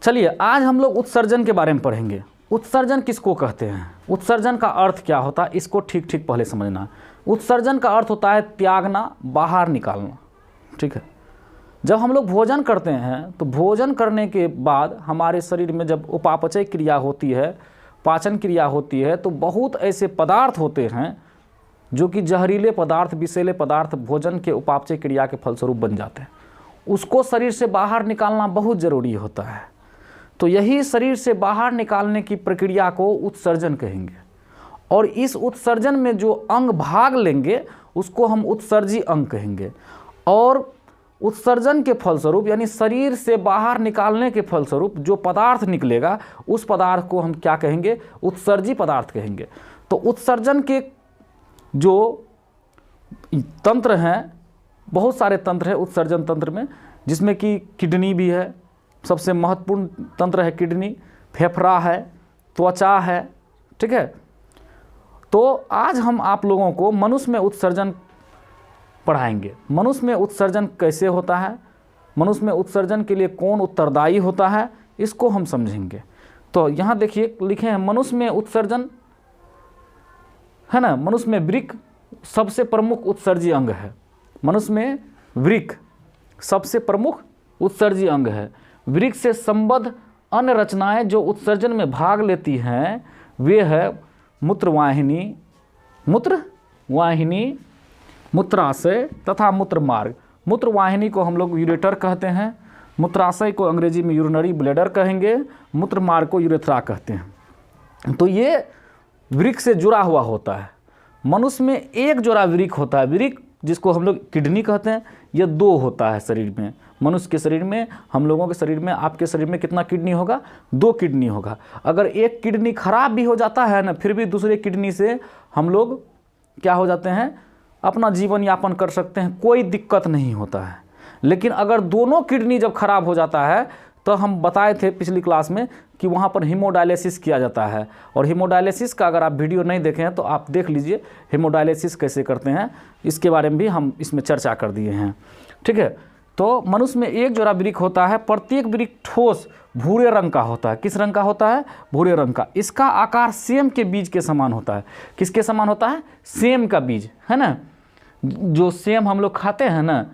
चलिए आज हम लोग उत्सर्जन के बारे में पढ़ेंगे। उत्सर्जन किसको कहते हैं, उत्सर्जन का अर्थ क्या होता है, इसको ठीक ठीक पहले समझना। उत्सर्जन का अर्थ होता है त्यागना, बाहर निकालना। ठीक है, जब हम लोग भोजन करते हैं तो भोजन करने के बाद हमारे शरीर में जब उपापचय क्रिया होती है, पाचन क्रिया होती है, तो बहुत ऐसे पदार्थ होते हैं जो कि जहरीले पदार्थ, विषैले पदार्थ भोजन के उपापचय क्रिया के फलस्वरूप बन जाते हैं। उसको शरीर से बाहर निकालना बहुत ज़रूरी होता है। तो यही शरीर से बाहर निकालने की प्रक्रिया को उत्सर्जन कहेंगे। और इस उत्सर्जन में जो अंग भाग लेंगे उसको हम उत्सर्जी अंग कहेंगे। और उत्सर्जन के फलस्वरूप यानी शरीर से बाहर निकालने के फलस्वरूप जो पदार्थ निकलेगा उस पदार्थ को हम क्या कहेंगे, उत्सर्जी पदार्थ कहेंगे। तो उत्सर्जन के जो तंत्र हैं, बहुत सारे तंत्र हैं उत्सर्जन तंत्र में, जिसमें कि किडनी भी है, सबसे महत्वपूर्ण तंत्र है किडनी, फेफड़ा है, त्वचा है। ठीक है, तो आज हम आप लोगों को मनुष्य में उत्सर्जन पढ़ाएंगे। मनुष्य में उत्सर्जन कैसे होता है, मनुष्य में उत्सर्जन के लिए कौन उत्तरदायी होता है, इसको हम समझेंगे। तो यहाँ देखिए लिखे हैं मनुष्य में उत्सर्जन है ना, मनुष्य में वृक्क सबसे प्रमुख उत्सर्जी अंग है। मनुष्य में वृक्क सबसे प्रमुख उत्सर्जी अंग है। वृक्क से संबद्ध अन्य रचनाएं जो उत्सर्जन में भाग लेती हैं वे है मूत्रवाहिनी, मूत्राशय तथा मूत्रमार्ग। मूत्रवाहिनी को हम लोग यूरेटर कहते हैं, मूत्राशय को अंग्रेजी में यूरिनरी ब्लैडर कहेंगे, मूत्रमार्ग को यूरेथ्रा कहते हैं। तो ये वृक्क से जुड़ा हुआ होता है। मनुष्य में एक जोड़ा वृक्क होता है, वृक्क जिसको हम लोग किडनी कहते हैं, ये दो होता है शरीर में। मनुष्य के शरीर में, हम लोगों के शरीर में, आपके शरीर में कितना किडनी होगा, 2 किडनी होगा। अगर एक किडनी खराब भी हो जाता है ना, फिर भी दूसरे किडनी से हम लोग क्या हो जाते हैं, अपना जीवन यापन कर सकते हैं, कोई दिक्कत नहीं होता है। लेकिन अगर दोनों किडनी जब खराब हो जाता है तो हम बताए थे पिछली क्लास में कि वहाँ पर हीमोडायलिसिस किया जाता है। और हीमोडायलिसिस का अगर आप वीडियो नहीं देखे हैं तो आप देख लीजिए, हीमोडायलिसिस कैसे करते हैं इसके बारे में भी हम इसमें चर्चा कर दिए हैं। ठीक है, तो मनुष्य में एक जोड़ा वृक्क होता है। प्रत्येक वृक्क ठोस भूरे रंग का होता है। किस रंग का होता है, भूरे रंग का। इसका आकार सेम के बीज के समान होता है। किसके समान होता है, सेम का बीज है ना, जो सेम हम लोग खाते हैं ना,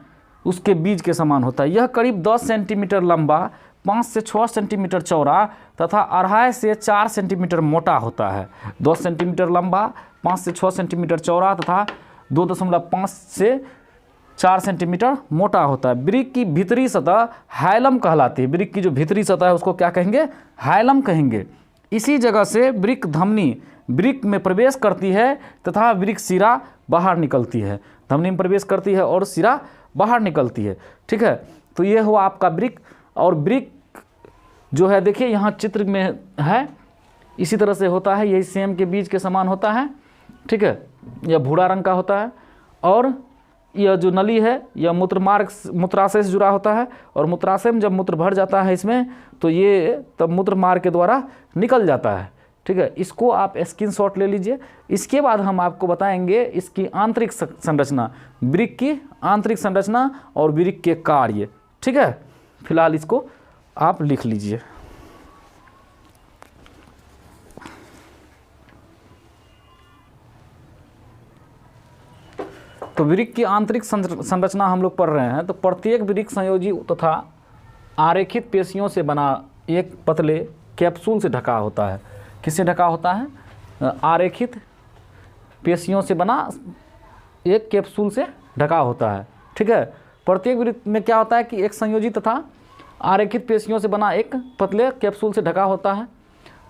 उसके बीज के समान होता है। यह करीब 10 सेंटीमीटर लंबा, 5 से 6 सेंटीमीटर चौड़ा तथा 2.5 से 4 सेंटीमीटर मोटा होता है। 10 सेंटीमीटर लंबा, 5 से 6 सेंटीमीटर चौड़ा तथा 2.5 से 4 सेंटीमीटर मोटा होता है। वृक्क की भीतरी सतह हाइलम कहलाती है। वृक्क की जो भीतरी सतह है उसको क्या कहेंगे, हाइलम कहेंगे। इसी जगह से वृक्क धमनी वृक्क में प्रवेश करती है तथा वृक्क शिरा बाहर निकलती है। धमनी में प्रवेश करती है और शिरा बाहर निकलती है। ठीक है, तो ये हुआ आपका वृक्क। और वृक्क जो है देखिए यहाँ चित्र में है, इसी तरह से होता है, यही सेम के बीज के समान होता है। ठीक है, यह भूरा रंग का होता है। और यह जो नली है यह मूत्रमार्ग, मूत्राशय से जुड़ा होता है। और मूत्राशय में जब मूत्र भर जाता है इसमें तो ये तब मूत्रमार्ग के द्वारा निकल जाता है। ठीक है, इसको आप स्क्रीनशॉट ले लीजिए। इसके बाद हम आपको बताएंगे इसकी आंतरिक संरचना, वृक्क की आंतरिक संरचना और वृक्क के कार्य। ठीक है, फिलहाल इसको आप लिख लीजिए। तो वृक्क की आंतरिक संरचना हम लोग पढ़ रहे हैं। तो प्रत्येक वृक्क संयोजी तथा आरेखित पेशियों से बना एक पतले कैप्सूल से ढका होता है। किससे ढका होता है, आरेखित पेशियों से बना एक कैप्सूल से ढका होता है। ठीक है, प्रत्येक वृक्क में क्या होता है कि एक संयोजी तथा आरेखित पेशियों से बना एक पतले कैप्सूल से ढका होता है।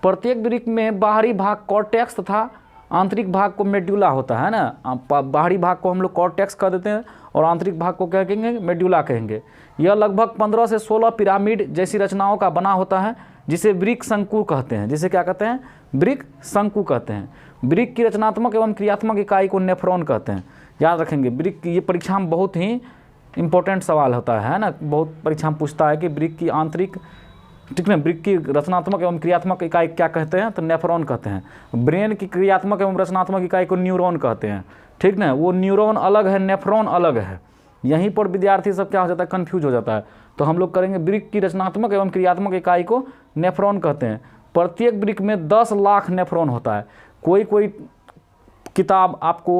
प्रत्येक वृक्क में बाहरी भाग कॉर्टेक्स तथा आंतरिक भाग को मेड्यूला होता है ना। बाहरी भाग को हम लोग कॉर्टेक्स कह देते हैं और आंतरिक भाग को क्या कहेंगे, मेड्यूला कहेंगे। यह लगभग 15 से 16 पिरामिड जैसी रचनाओं का बना होता है, जिसे वृक्क शंकु कहते हैं। जिसे क्या कहते हैं, वृक्क शंकु कहते हैं। वृक्क की रचनात्मक एवं क्रियात्मक इकाई को नेफ्रॉन कहते हैं। याद रखेंगे, वृक्क की ये परीक्षा में बहुत ही इंपॉर्टेंट सवाल होता है ना, बहुत परीक्षा में पूछता है कि वृक्क की आंतरिक, ठीक है, वृक्क की रचनात्मक एवं क्रियात्मक इकाई क्या कहते हैं, तो नेफ्रॉन कहते हैं। ब्रेन की क्रियात्मक एवं रचनात्मक इकाई को न्यूरॉन कहते हैं। ठीक ना, वो न्यूरॉन अलग है, नेफ्रॉन अलग है। यहीं पर विद्यार्थी सब क्या हो जाता है, कन्फ्यूज हो जाता है। तो हम लोग करेंगे वृक्क की रचनात्मक एवं क्रियात्मक इकाई को नेफ्रॉन कहते हैं। प्रत्येक वृक्क में 10 लाख नेफ्रॉन होता है। कोई कोई किताब आपको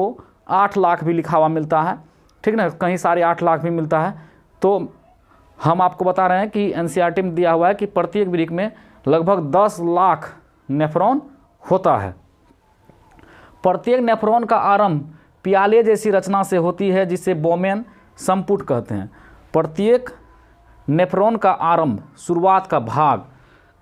8 लाख भी लिखा हुआ मिलता है, ठीक ना, कहीं सारे 8 लाख भी मिलता है। तो हम आपको बता रहे हैं कि एनसीईआरटी में दिया हुआ है कि प्रत्येक वृक्क में लगभग 10 लाख नेफ्रॉन होता है। प्रत्येक नेफ्रॉन का आरंभ प्याले जैसी रचना से होती है जिसे बोमेन संपुट कहते हैं। प्रत्येक नेफ्रॉन का आरंभ, शुरुआत का भाग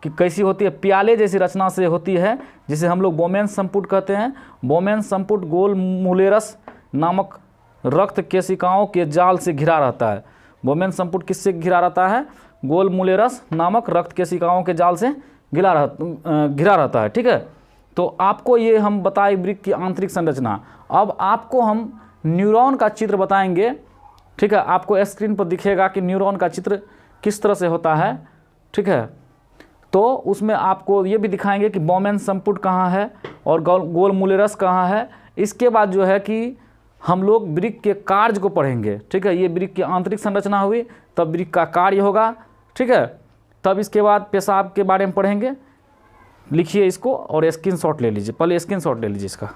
कि कैसी होती है, प्याले जैसी रचना से होती है जिसे हम लोग बोमेन संपुट कहते हैं। बोमेन संपुट गोल मुलेरस नामक रक्त केशिकाओं के जाल से घिरा रहता है। बोमेन संपुट किससे घिरा रहता है? गोल मुलेरस नामक रक्त केशिकाओं के जाल से घिरा रहता है, ठीक है। तो आपको ये हम बताए वृक्क की आंतरिक संरचना। अब आपको हम न्यूरॉन का चित्र बताएंगे, ठीक है। आपको स्क्रीन पर दिखेगा कि न्यूरॉन का चित्र किस तरह से होता है, ठीक है। तो उसमें आपको ये भी दिखाएंगे कि बोमेन संपुट कहाँ है और गोल मुलेरस कहाँ है। इसके बाद जो है कि हम लोग वृक्क के कार्य को पढ़ेंगे, ठीक है। ये वृक्क की आंतरिक संरचना हुई, तब वृक्क का कार्य होगा, ठीक है। तब इसके बाद पेशाब के बारे में पढ़ेंगे। लिखिए इसको और स्क्रीनशॉट ले लीजिए, पहले स्क्रीनशॉट ले लीजिए इसका।